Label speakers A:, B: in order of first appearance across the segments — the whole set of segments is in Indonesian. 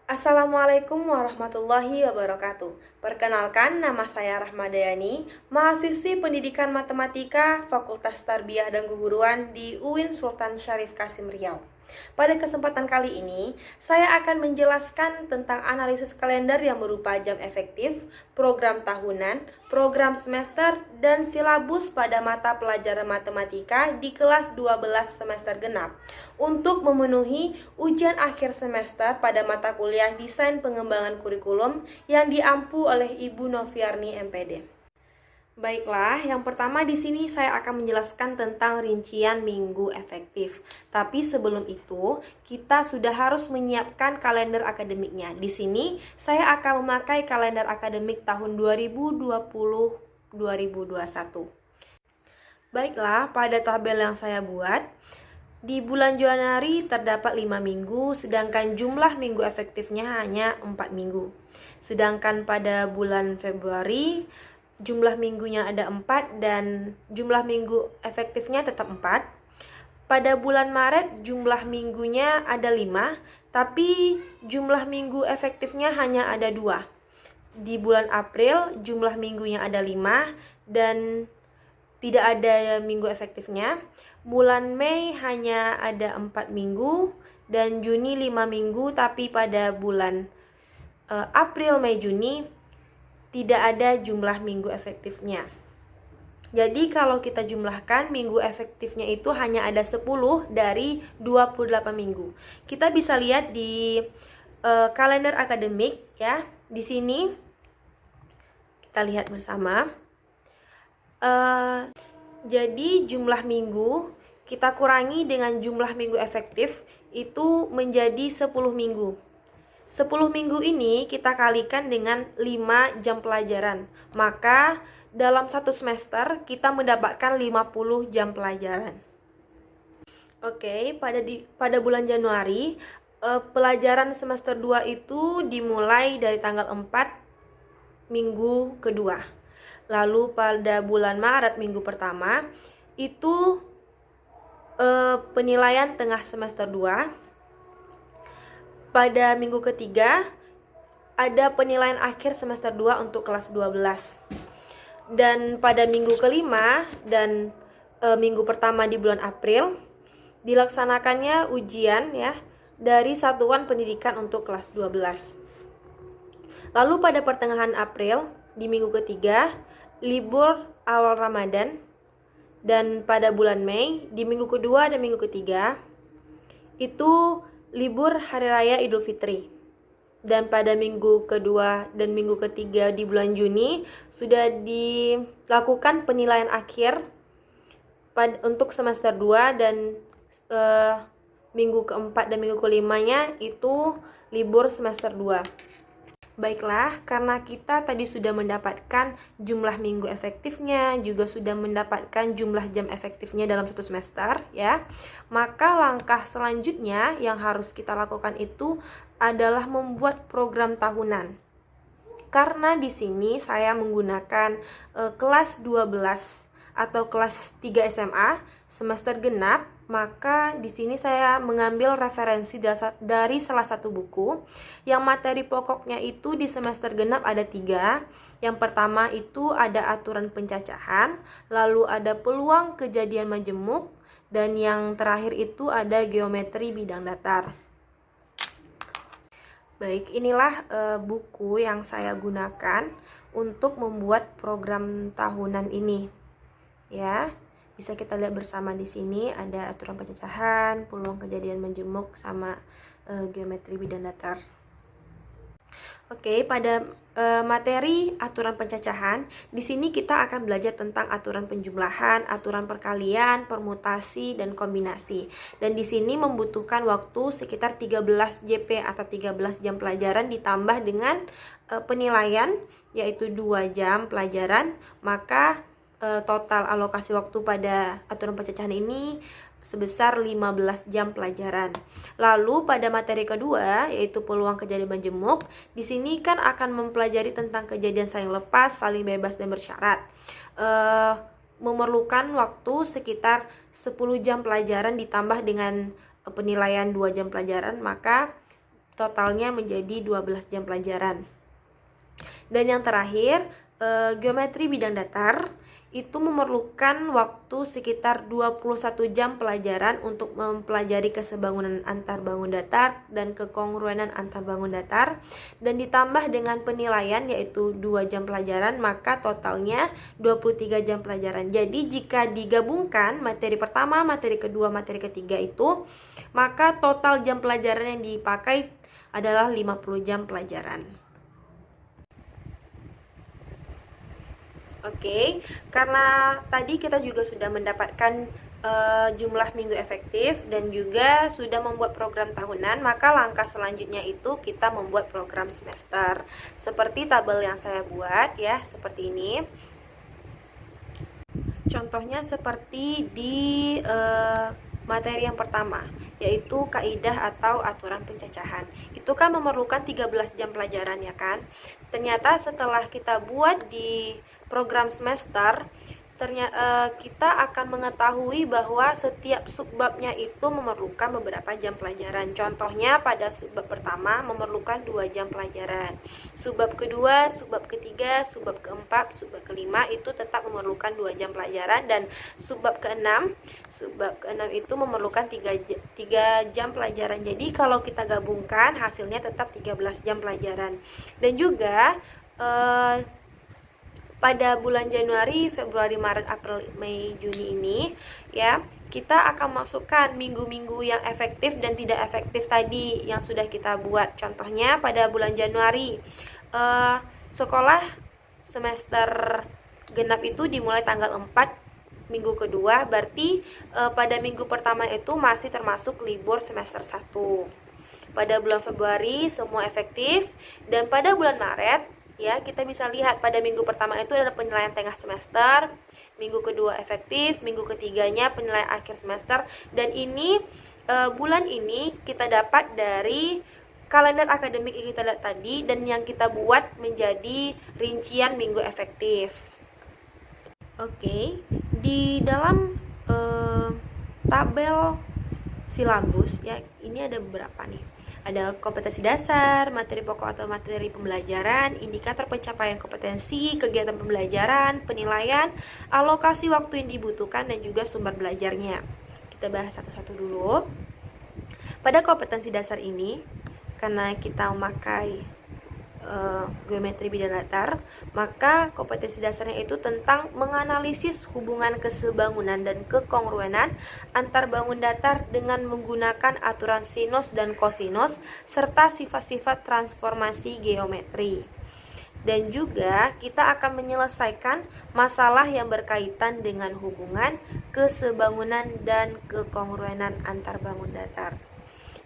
A: Assalamualaikum warahmatullahi wabarakatuh. Perkenalkan, nama saya Rahmadayani, mahasiswi Pendidikan Matematika Fakultas Tarbiyah dan Keguruan di UIN Sultan Syarif Kasim Riau. Pada kesempatan kali ini, saya akan menjelaskan tentang analisis kalender yang berupa jam efektif, program tahunan, program semester, dan silabus pada mata pelajaran matematika di kelas 12 semester genap untuk memenuhi ujian akhir semester pada mata kuliah Desain Pengembangan Kurikulum yang diampu oleh Ibu Noviarni MPD. Baiklah, yang pertama di sini saya akan menjelaskan tentang rincian minggu efektif. Tapi sebelum itu, kita sudah harus menyiapkan kalender akademiknya. Di sini saya akan memakai kalender akademik tahun 2020-2021. Baiklah, pada tabel yang saya buat, di bulan Januari terdapat 5 minggu, sedangkan jumlah minggu efektifnya hanya 4 minggu. Sedangkan pada bulan Februari, jumlah minggunya ada 4 dan jumlah minggu efektifnya tetap 4. Pada bulan Maret jumlah minggunya ada 5, tapi jumlah minggu efektifnya hanya ada 2. Di bulan April jumlah minggunya ada 5 dan tidak ada minggu efektifnya. Bulan Mei hanya ada 4 minggu dan Juni 5 minggu, tapi pada bulan April, Mei, Juni tidak ada jumlah minggu efektifnya. Jadi kalau kita jumlahkan minggu efektifnya itu hanya ada 10 dari 28 minggu. Kita bisa lihat di kalender akademik ya. Di sini kita lihat bersama. Jadi jumlah minggu kita kurangi dengan jumlah minggu efektif itu menjadi 10 minggu. 10 minggu ini kita kalikan dengan 5 jam pelajaran. Maka dalam satu semester kita mendapatkan 50 jam pelajaran. Oke, pada bulan Januari pelajaran semester 2 itu dimulai dari tanggal 4 minggu kedua. Lalu pada bulan Maret minggu pertama itu penilaian tengah semester 2. Pada minggu ketiga ada penilaian akhir semester 2 untuk kelas 12. Dan pada minggu kelima dan minggu pertama di bulan April dilaksanakannya ujian ya dari satuan pendidikan untuk kelas 12. Lalu pada pertengahan April di minggu ketiga libur awal Ramadan, dan pada bulan Mei di minggu kedua dan minggu ketiga itu libur Hari Raya Idul Fitri. Dan pada minggu kedua dan minggu ketiga di bulan Juni sudah dilakukan penilaian akhir untuk semester 2 dan minggu keempat dan minggu kelimanya itu libur semester 2. Baiklah, karena kita tadi sudah mendapatkan jumlah minggu efektifnya, juga sudah mendapatkan jumlah jam efektifnya dalam satu semester ya. Maka langkah selanjutnya yang harus kita lakukan itu adalah membuat program tahunan. Karena di sini saya menggunakan kelas 12 atau kelas 3 SMA semester genap, maka di sini saya mengambil referensi dari salah satu buku yang materi pokoknya itu di semester genap ada 3. Yang pertama itu ada aturan pencacahan, lalu ada peluang kejadian majemuk, dan yang terakhir itu ada geometri bidang datar. Baik, inilah buku yang saya gunakan untuk membuat program tahunan ini ya. Bisa kita lihat bersama di sini ada aturan pencacahan, peluang kejadian majemuk, sama geometri bidang datar. Oke, pada materi aturan pencacahan, di sini kita akan belajar tentang aturan penjumlahan, aturan perkalian, permutasi, dan kombinasi. Dan di sini membutuhkan waktu sekitar 13 JP atau 13 jam pelajaran ditambah dengan penilaian yaitu 2 jam pelajaran, maka total alokasi waktu pada aturan pencacahan ini sebesar 15 jam pelajaran. Lalu pada materi kedua yaitu peluang kejadian majemuk, di sini kan akan mempelajari tentang kejadian saling lepas, saling bebas, dan bersyarat. Memerlukan waktu sekitar 10 jam pelajaran ditambah dengan penilaian 2 jam pelajaran, maka totalnya menjadi 12 jam pelajaran. Dan yang terakhir, geometri bidang datar itu memerlukan waktu sekitar 21 jam pelajaran untuk mempelajari kesebangunan antar bangun datar dan kekongruenan antar bangun datar, dan ditambah dengan penilaian yaitu 2 jam pelajaran, maka totalnya 23 jam pelajaran. Jadi jika digabungkan materi pertama, materi kedua, materi ketiga itu, maka total jam pelajaran yang dipakai adalah 50 jam pelajaran. Oke, karena tadi kita juga sudah mendapatkan jumlah minggu efektif dan juga sudah membuat program tahunan, maka langkah selanjutnya itu kita membuat program semester. Seperti tabel yang saya buat ya, seperti ini. Contohnya seperti di materi yang pertama, yaitu kaidah atau aturan pencacahan. Itu kan memerlukan 13 jam pelajaran ya kan. Ternyata setelah kita buat di program semester, kita akan mengetahui bahwa setiap subbabnya itu memerlukan beberapa jam pelajaran. Contohnya pada subbab pertama memerlukan 2 jam pelajaran. Subbab kedua, subbab ketiga, subbab keempat, subbab kelima itu tetap memerlukan 2 jam pelajaran, dan subbab keenam itu memerlukan 3 jam pelajaran. Jadi kalau kita gabungkan hasilnya tetap 13 jam pelajaran. Dan juga pada bulan Januari, Februari, Maret, April, Mei, Juni ini ya, kita akan masukkan minggu-minggu yang efektif dan tidak efektif tadi yang sudah kita buat. Contohnya pada bulan Januari, sekolah semester genap itu dimulai tanggal 4 minggu kedua, berarti pada minggu pertama itu masih termasuk libur semester 1. Pada bulan Februari semua efektif, dan pada bulan Maret ya, kita bisa lihat pada minggu pertama itu ada penilaian tengah semester, minggu kedua efektif, minggu ketiganya penilaian akhir semester, dan ini bulan ini kita dapat dari kalender akademik yang kita lihat tadi dan yang kita buat menjadi rincian minggu efektif. Oke, di dalam tabel silabus ya, ini ada beberapa nih. Ada kompetensi dasar, materi pokok atau materi pembelajaran, indikator pencapaian kompetensi, kegiatan pembelajaran, penilaian, alokasi waktu yang dibutuhkan, dan juga sumber belajarnya. Kita bahas satu-satu dulu. Pada kompetensi dasar ini, karena kita memakai geometri bidang datar, maka kompetensi dasarnya itu tentang menganalisis hubungan kesebangunan dan kekongruenan antar bangun datar dengan menggunakan aturan sinus dan kosinus serta sifat-sifat transformasi geometri. Dan juga kita akan menyelesaikan masalah yang berkaitan dengan hubungan kesebangunan dan kekongruenan antar bangun datar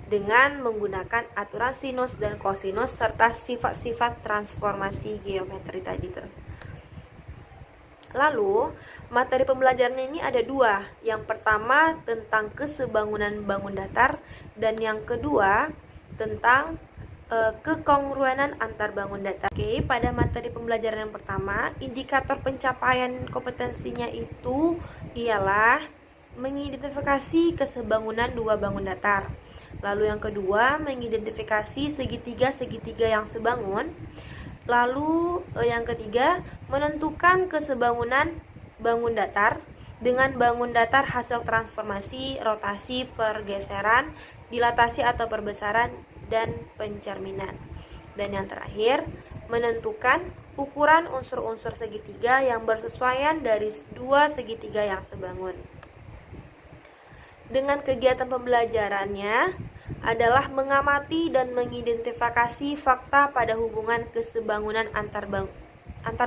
A: dengan menggunakan aturan sinus dan kosinus serta sifat-sifat transformasi geometri tadi. Lalu, materi pembelajarannya ini ada 2. Yang pertama tentang kesebangunan bangun datar, dan yang kedua tentang kekongruenan antar bangun datar. Oke, pada materi pembelajaran yang pertama, indikator pencapaian kompetensinya itu ialah mengidentifikasi kesebangunan 2 bangun datar. Lalu yang kedua, mengidentifikasi segitiga-segitiga yang sebangun. Lalu yang ketiga, menentukan kesebangunan bangun datar dengan bangun datar hasil transformasi, rotasi, pergeseran, dilatasi atau perbesaran, dan pencerminan. Dan yang terakhir, menentukan ukuran unsur-unsur segitiga yang bersesuaian dari 2 segitiga yang sebangun. Dengan kegiatan pembelajarannya adalah mengamati dan mengidentifikasi fakta pada hubungan kesebangunan antar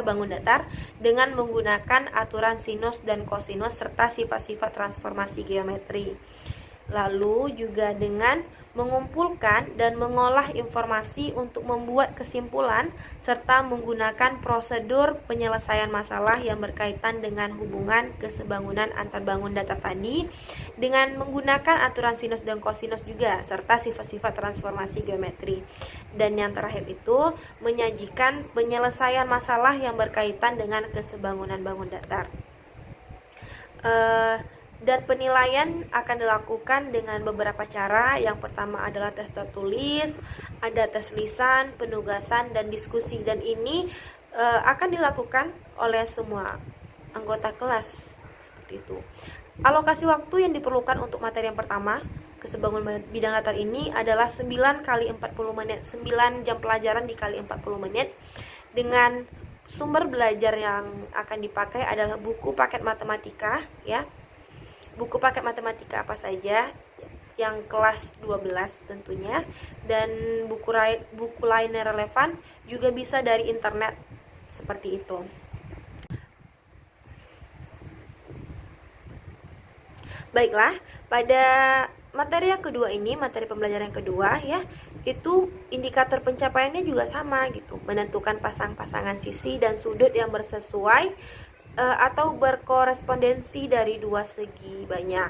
A: bangun datar dengan menggunakan aturan sinus dan kosinus serta sifat-sifat transformasi geometri. Lalu juga dengan mengumpulkan dan mengolah informasi untuk membuat kesimpulan serta menggunakan prosedur penyelesaian masalah yang berkaitan dengan hubungan kesebangunan antar bangun datar tadi dengan menggunakan aturan sinus dan kosinus juga serta sifat-sifat transformasi geometri. Dan yang terakhir itu menyajikan penyelesaian masalah yang berkaitan dengan kesebangunan bangun datar. Dan penilaian akan dilakukan dengan beberapa cara. Yang pertama adalah tes tertulis, ada tes lisan, penugasan, dan diskusi. Dan ini akan dilakukan oleh semua anggota kelas, seperti itu. Alokasi waktu yang diperlukan untuk materi yang pertama, kesebangunan bidang datar ini adalah 9 kali 40 menit, 9 jam pelajaran dikali 40 menit. Dengan sumber belajar yang akan dipakai adalah buku paket matematika, ya. Buku paket matematika apa saja yang kelas 12 tentunya, dan buku lain yang relevan juga bisa dari internet, seperti itu. Baiklah, pada materi yang kedua ini, materi pembelajaran yang kedua, ya, itu indikator pencapaiannya juga sama gitu, menentukan pasangan sisi dan sudut yang bersesuai atau berkorespondensi dari dua segi banyak.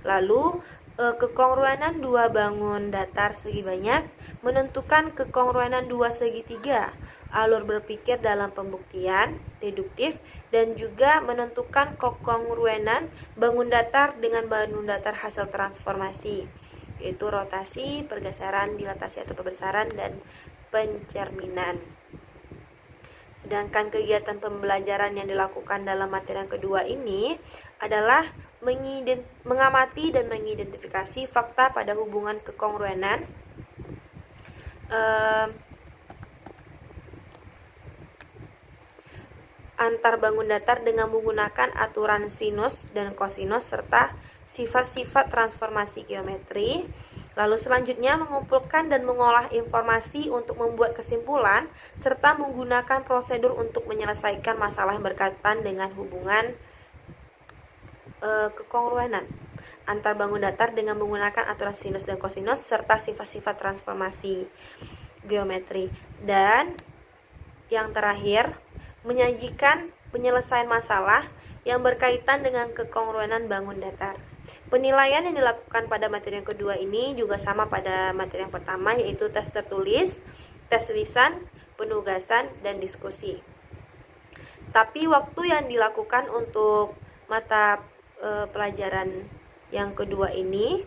A: Lalu kekongruenan dua bangun datar segi banyak, menentukan kekongruenan dua segitiga, alur berpikir dalam pembuktian deduktif, dan juga menentukan kekongruenan bangun datar dengan bangun datar hasil transformasi, yaitu rotasi, pergeseran, dilatasi atau pembesaran, dan pencerminan. Sedangkan kegiatan pembelajaran yang dilakukan dalam materi yang kedua ini adalah mengamati dan mengidentifikasi fakta pada hubungan kekongruenan antar bangun datar dengan menggunakan aturan sinus dan kosinus serta sifat-sifat transformasi geometri. Lalu selanjutnya mengumpulkan dan mengolah informasi untuk membuat kesimpulan serta menggunakan prosedur untuk menyelesaikan masalah yang berkaitan dengan hubungan kekongruenan antar bangun datar dengan menggunakan aturan sinus dan kosinus serta sifat-sifat transformasi geometri. Dan yang terakhir, menyajikan penyelesaian masalah yang berkaitan dengan kekongruenan bangun datar. Penilaian yang dilakukan pada materi yang kedua ini juga sama pada materi yang pertama, yaitu tes tertulis, tes lisan, penugasan, dan diskusi. Tapi waktu yang dilakukan untuk mata pelajaran yang kedua ini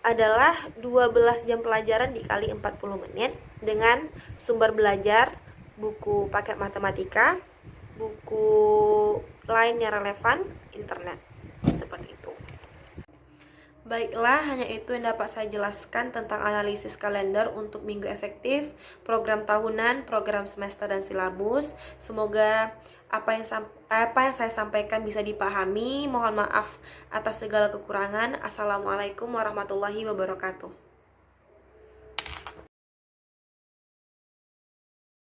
A: adalah 12 jam pelajaran dikali 40 menit dengan sumber belajar, buku paket matematika, buku lain yang relevan, internet, seperti itu. Baiklah, hanya itu yang dapat saya jelaskan tentang analisis kalender untuk minggu efektif, program tahunan, program semester, dan silabus. Semoga apa yang saya sampaikan bisa dipahami. Mohon maaf atas segala kekurangan. Assalamualaikum warahmatullahi wabarakatuh.